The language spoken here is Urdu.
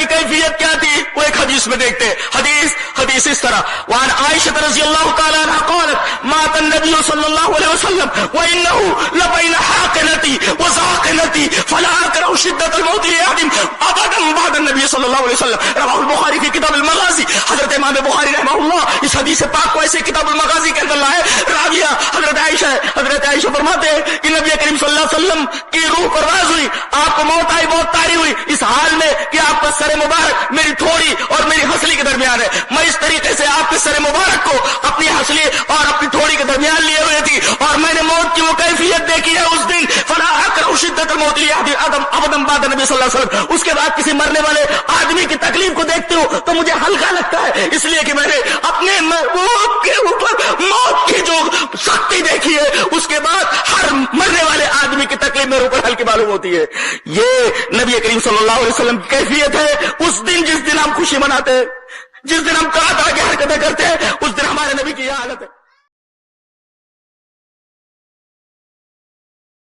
کی کیفیت کیا تھی وہ ایک حدیث میں دیکھتے ہیں. حدیث اس طرح وعن عائشہ رضی اللہ تعالی عنہ قالت مات النبی صلی اللہ علیہ وسلم وانه لبین حاقنتی وزاقنتی فلا اکره شدت الموت لاحد ابدا بعد النبی صلی اللہ علیہ وسلم. رواه البخاری فی کتاب المغازی. حضرت امام بخاری رحمہ اللہ اس حدیث پاک کو ایسے کتاب المغازی کے اندر لائے. راویہ حضرت عائشہ فرماتے ہیں کہ نبی کریم صلی اللہ علیہ وسلم کی روح پرواز ہوئی, آپ کو موت آئی, موت طاری ہوئی اس حال میں کہ آپ کا سر مبارک میری تھوڑی اور میری ہنسلی کے درمیان ہے. میں اس طریقے سے آپ کے سر مبارک کو اپنی ہنسلی اور اپنی تھوڑی کے درمیان لیے ہوئے تھی اور میں نے موت کی وہ کیفیت دیکھی ہے اس دن. فلا اکره شدت الموت لاحد ابدا بعد نبی صلی اللہ علیہ وسلم. اس کے بعد کسی مرنے والے آدمی کی تکلیف کو دیکھتے ہوں تو مجھے ہلکا لگتا ہے, اس لیے کہ میں نے اپنے محبوب کے اوپر موت کی جو سختی دیکھی ہے اس کے بعد ہر مرنے والے آدمی کی تکلیف میرے اوپر ہلکی معلوم ہوتی ہے. یہ نبی کریم صلی اللہ علیہ وسلم کی کیفیت ہے اس دن جس دن ہم خوشی مناتے ہیں, جس دن ہم طرح طرح کی حرکتیں کرتے ہیں, اس دن ہمارے نبی کی یہ حالت ہے.